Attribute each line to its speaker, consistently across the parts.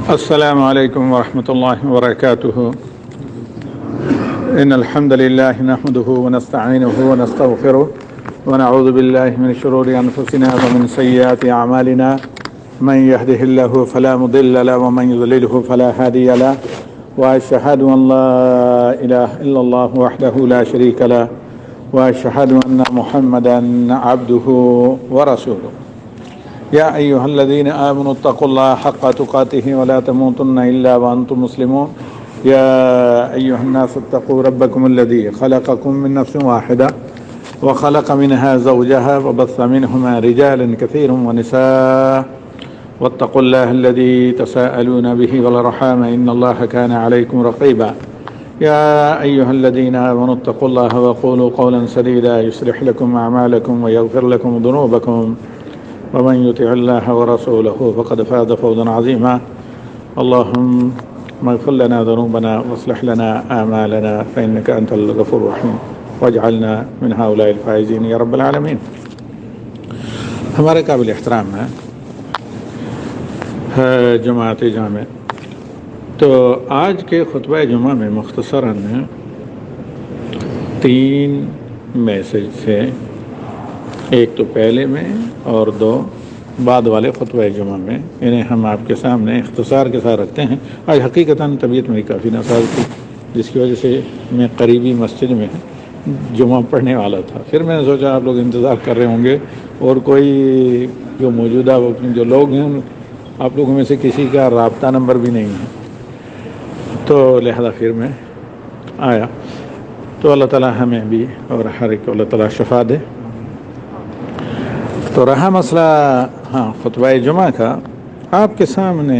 Speaker 1: السلام عليكم ورحمة الله وبركاته. إن الحمد لله نحمده ونستعينه ونستغفره ونعوذ بالله من شرور أنفسنا ومن سيئات أعمالنا. من يهده الله فلا مضل له ومن يضلله فلا هادي له، وأشهد أن لا إله إلا الله وحده لا شريك له، وأشهد أن محمدا عبده ورسوله. يا أيها الذين آمنوا اتقوا الله حق تقاته ولا تموتن إلا وأنتم مسلمون. يا أيها الناس اتقوا ربكم الذي خلقكم من نفس واحدة وخلق منها زوجها وبث منهما رجالا كثيرا ونساء، واتقوا الله الذي تساءلون به والأرحام إن الله كان عليكم رقيبا. يا أيها الذين آمنوا اتقوا الله وقولوا قولا سديدا يصلح لكم أعمالكم ويغفر لكم ذنوبكم، ومن يطع الله ورسوله فقد فاز فوزا عظيما. اللهم اغفر لنا ذنوبنا واصلح لنا آمالنا فإنك أنت الغفور الرحيم، واجعلنا من هؤلاء الفائزين یا رب العالمین. ہمارے قابل احترام ہے جماعت جامع. تو آج کے خطبہ جمعہ میں مختصراً 3 میسج تھے، ایک تو پہلے میں اور 2 بعد والے خطبہ جمعہ میں. انہیں ہم آپ کے سامنے اختصار کے ساتھ رکھتے ہیں. آج حقیقتاً طبیعت میری کافی ناساز تھی، جس کی وجہ سے میں قریبی مسجد میں جمعہ پڑھنے والا تھا. پھر میں نے سوچا آپ لوگ انتظار کر رہے ہوں گے اور کوئی جو موجودہ جو لوگ ہیں آپ لوگوں میں سے کسی کا رابطہ نمبر بھی نہیں ہے، تو لہذا پھر میں آیا. تو اللہ تعالیٰ ہمیں بھی اور ہر ایک کو اللہ تعالیٰ شفا دے. تو رہا مسئلہ خطبہ جمعہ کا، آپ کے سامنے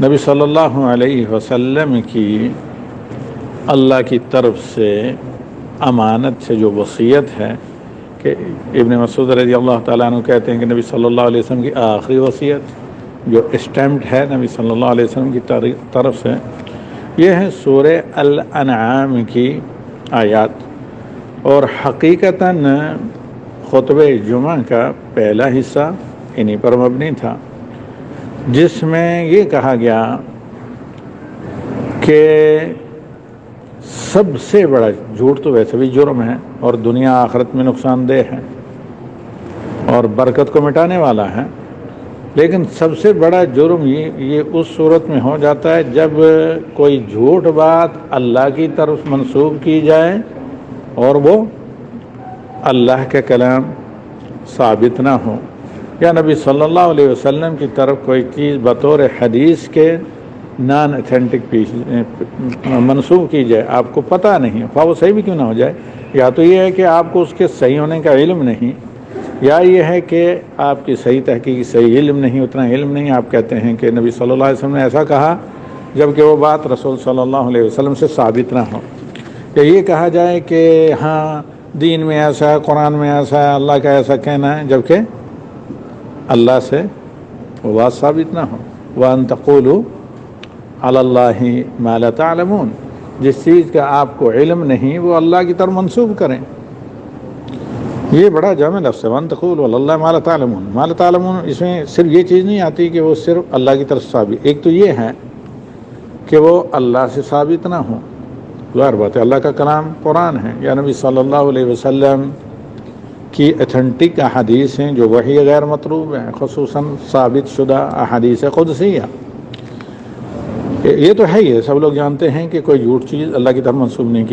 Speaker 1: نبی صلی اللہ علیہ وسلم کی اللہ کی طرف سے امانت سے جو وصیت ہے، کہ ابن مسعود رضی اللہ تعالیٰ عنہ کہتے ہیں کہ نبی صلی اللہ علیہ وسلم کی آخری وصیت جو اسٹیمپڈ ہے نبی صلی اللہ علیہ وسلم کی طرف سے، یہ ہے سورہ الانعام کی آیات. اور حقیقتاً خطبہ جمعہ کا پہلا حصہ انہی پر مبنی تھا، جس میں یہ کہا گیا کہ سب سے بڑا جھوٹ تو ویسے بھی جرم ہے اور دنیا آخرت میں نقصان دہ ہے اور برکت کو مٹانے والا ہے، لیکن سب سے بڑا جرم یہ اس صورت میں ہو جاتا ہے جب کوئی جھوٹ بات اللہ کی طرف منسوب کی جائے اور وہ اللہ کا کلام ثابت نہ ہو، یا نبی صلی اللہ علیہ وسلم کی طرف کوئی چیز بطور حدیث کے نان اتھینٹک منسوب کی جائے، آپ کو پتہ نہیں، خواہ وہ صحیح بھی کیوں نہ ہو جائے. یا تو یہ ہے کہ آپ کو اس کے صحیح ہونے کا علم نہیں، یا یہ ہے کہ آپ کی صحیح تحقیق صحیح علم نہیں، اتنا علم نہیں. آپ کہتے ہیں کہ نبی صلی اللہ علیہ وسلم نے ایسا کہا جبکہ وہ بات رسول صلی اللہ علیہ وسلم سے ثابت نہ ہو. یا یہ کہا جائے کہ ہاں دین میں ایسا ہے، قرآن میں ایسا ہے، اللہ کا ایسا کہنا ہے، جبکہ اللہ سے وہ بات ثابت نہ ہو. وَأَن تَقُولُوا عَلَى اللَّهِ مَا لَا تَعْلَمُونَ، جس چیز کا آپ کو علم نہیں وہ اللہ کی طرف منسوب کریں. یہ بڑا جامع لفظ ہے، وَأَن تَقُولُوا عَلَى اللَّهِ مَا لَا تَعْلَمُونَ. مَا لَا تَعْلَمُونَ اس میں صرف یہ چیز نہیں آتی کہ وہ صرف اللہ کی طرف ثابت، ایک تو یہ ہے کہ وہ اللہ سے ثابت نہ ہو. ظاہر بات ہے اللہ کا کلام قرآن ہے یا نبی صلی اللہ علیہ وسلم کی اتھینٹک احادیث ہیں جو وحی غیر مطلوب ہیں، خصوصاً ثابت شدہ احادیث قدسیہ. یہ تو ہے ہی، سب لوگ جانتے ہیں کہ کوئی جھوٹ چیز اللہ کی طرف منسوب نہیں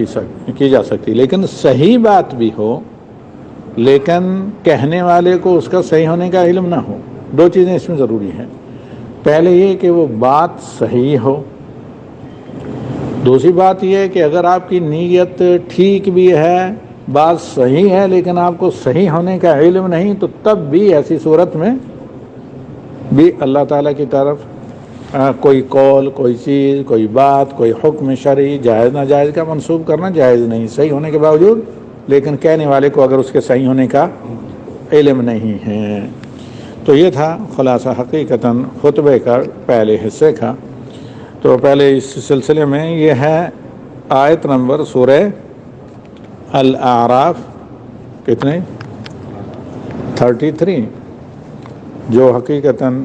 Speaker 1: کی جا سکتی، لیکن صحیح بات بھی ہو لیکن کہنے والے کو اس کا صحیح ہونے کا علم نہ ہو. 2 چیزیں اس میں ضروری ہیں. پہلے یہ کہ وہ بات صحیح ہو، دوسری بات یہ ہے کہ اگر آپ کی نیت ٹھیک بھی ہے، بات صحیح ہے، لیکن آپ کو صحیح ہونے کا علم نہیں، تو تب بھی ایسی صورت میں بھی اللہ تعالیٰ کی طرف کوئی قول، کوئی چیز، کوئی بات، کوئی حکم شرعی جائز ناجائز کا منسوب کرنا جائز نہیں، صحیح ہونے کے باوجود، لیکن کہنے والے کو اگر اس کے صحیح ہونے کا علم نہیں ہے. تو یہ تھا خلاصہ حقیقتاً خطبے کا پہلے حصے کا. تو پہلے اس سلسلے میں یہ ہے آیت نمبر سورہ الاعراف کتنے 33، جو حقیقتاً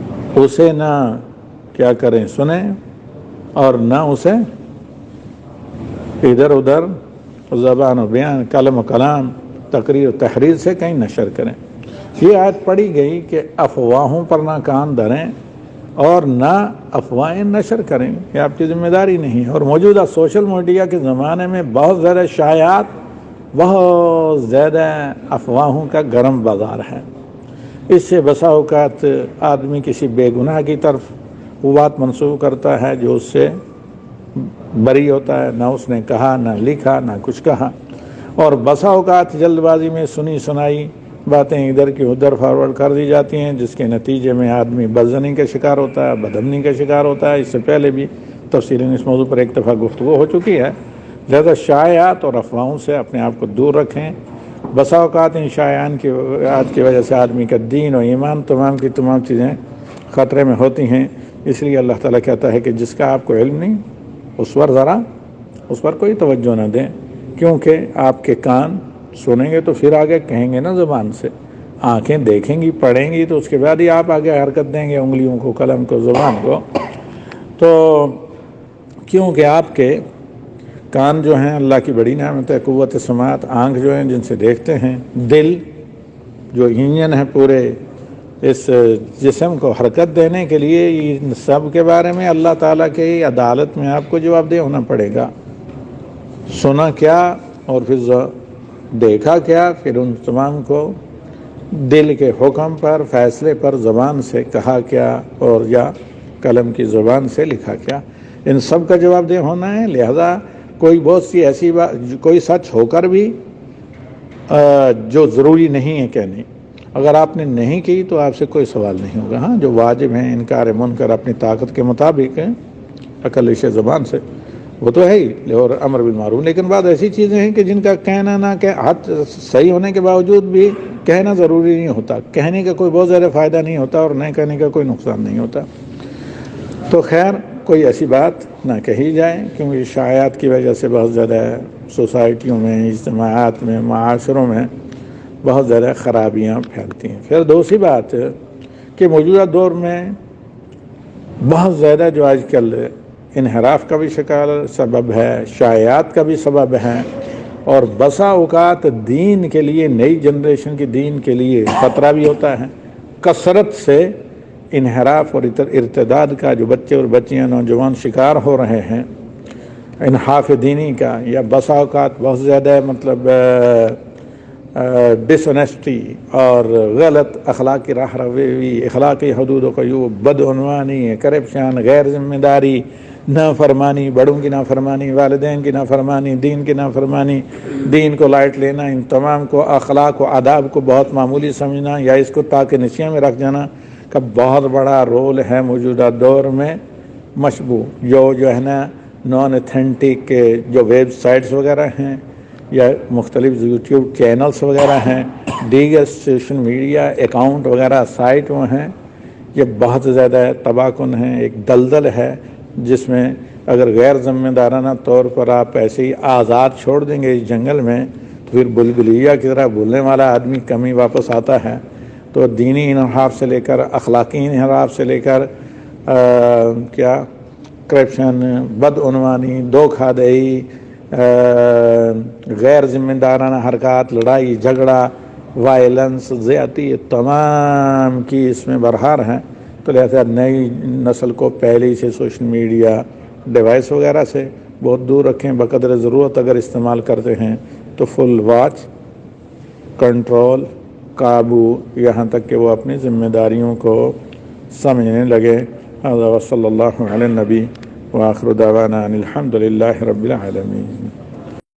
Speaker 1: اسے نہ کیا کریں سنیں اور نہ اسے ادھر ادھر زبان و بیان قلم و کلام تقریر و تحریر سے کہیں نشر کریں۔ یہ آیت پڑھی گئی کہ افواہوں پر نہ کان دھریں اور نہ افواہیں نشر کریں، یہ آپ کی ذمہ داری نہیں ہے۔ اور موجودہ سوشل میڈیا کے زمانے میں بہت زیادہ شائعات، بہت زیادہ افواہوں کا گرم بازار ہے۔ اس سے بسا اوقات آدمی کسی بے گناہ کی طرف وہ بات منسوخ کرتا ہے جو اس سے بری ہوتا ہے، نہ اس نے کہا نہ لکھا نہ کچھ کہا، اور بسا اوقات جلد بازی میں سنی سنائی باتیں ادھر کی ادھر فارورڈ کر دی جاتی ہیں، جس کے نتیجے میں آدمی بدزنی کا شکار ہوتا ہے، بدامنی کا شکار ہوتا ہے۔ اس سے پہلے بھی تفصیلاً اس موضوع پر ایک دفعہ گفتگو ہو چکی ہے۔ لہذا شائعات اور افواہوں سے اپنے آپ کو دور رکھیں۔ بسا اوقات ان شائعات کی وجہ سے آدمی کا دین و ایمان تمام کی تمام چیزیں خطرے میں ہوتی ہیں۔ اس لیے اللہ تعالیٰ کہتا ہے کہ جس کا آپ کو علم نہیں اس پر کوئی توجہ نہ دیں، کیونکہ آپ کے کان سنیں گے تو پھر آگے کہیں گے نا زبان سے، آنکھیں دیکھیں گی پڑھیں گی تو اس کے بعد ہی آپ آگے حرکت دیں گے، انگلیوں کو، قلم کو، زبان کو۔ تو کیونکہ آپ کے کان جو ہیں اللہ کی بڑی نعمت ہے، قوت سماعت، آنکھ جو ہیں جن سے دیکھتے ہیں، دل جو انجن ہے پورے اس جسم کو حرکت دینے کے لیے، ان سب کے بارے میں اللہ تعالیٰ کی عدالت میں آپ کو جواب دہ ہونا پڑے گا۔ سنا کیا اور پھر دیکھا کیا، پھر ان تمام کو دل کے حکم پر، فیصلے پر زبان سے کہا کیا اور یا قلم کی زبان سے لکھا کیا، ان سب کا جواب دہ ہونا ہے۔ لہذا کوئی بہت سی ایسی بات کوئی سچ ہو کر بھی جو ضروری نہیں ہے کہنے، اگر آپ نے نہیں کی تو آپ سے کوئی سوال نہیں ہوگا۔ ہاں جو واجب ہیں، انکار منکر اپنی طاقت کے مطابق ہے، اکلش زبان سے، وہ تو ہے ہی، اور امر بالمعروف۔ لیکن بعض ایسی چیزیں ہیں کہ جن کا کہنا نہ کہ حد صحیح ہونے کے باوجود بھی کہنا ضروری نہیں ہوتا، کہنے کا کوئی بہت زیادہ فائدہ نہیں ہوتا اور نہ کہنے کا کوئی نقصان نہیں ہوتا۔ تو خیر کوئی ایسی بات نہ کہی جائے، کیونکہ شائعات کی وجہ سے بہت زیادہ سوسائٹیوں میں، اجتماعات میں، معاشروں میں بہت زیادہ خرابیاں پھیلتی ہیں۔ پھر دوسری بات کہ موجودہ دور میں بہت زیادہ جو آج کل انحراف کا بھی شکار سبب ہے، شائعات کا بھی سبب ہے، اور بسا اوقات دین کے لیے، نئی جنریشن کی دین کے لیے خطرہ بھی ہوتا ہے۔ کثرت سے انحراف اور ارتداد کا جو بچے اور بچیاں نوجوان شکار ہو رہے ہیں، انحراف دینی کا، یا بسا اوقات بہت زیادہ ڈس آنیسٹی اور غلط اخلاقی راہ روی، اخلاقی حدود و قیود، بدعنوانی، کرپشن، غیر ذمہ داری، نافرمانی، بڑوں کی نافرمانی، والدین کی نافرمانی، دین کی نافرمانی، دین کو لائٹ لینا، ان تمام کو، اخلاق و آداب کو بہت معمولی سمجھنا یا اس کو تاکہ نشیاں میں رکھ جانا کا بہت بڑا رول ہے موجودہ دور میں مشبوع۔ جو ہے نا نان ایتھینٹک جو ویب سائٹس وغیرہ ہیں یا مختلف یوٹیوب چینلز وغیرہ ہیں، دیگر سوشل میڈیا اکاؤنٹ وغیرہ سائٹ وہ ہیں، یہ بہت زیادہ تباہ کن ہیں، ایک دلدل ہے جس میں اگر غیر ذمہ دارانہ طور پر آپ ایسے ہی آزاد چھوڑ دیں گے اس جنگل میں تو پھر بلبلیہ کی طرح بولنے والا آدمی کم ہی واپس آتا ہے۔ تو دینی انحراف سے لے کر اخلاقی انحراف سے لے کر کرپشن، بدعنوانی، دھوکہ دہی، غیر ذمہ دارانہ حرکات، لڑائی جھگڑا، وائلنس، زیادتی، تمام کی اس میں بہار ہیں۔ تو لہذا نئی نسل کو پہلے سے سوشل میڈیا ڈیوائس وغیرہ سے بہت دور رکھیں، بقدر ضرورت اگر استعمال کرتے ہیں تو فل واچ، کنٹرول، قابو، یہاں تک کہ وہ اپنی ذمہ داریوں کو سمجھنے لگے۔ صلی اللہ علیہ نبی وآخر دعوانا ان الحمد للہ رب العالمین۔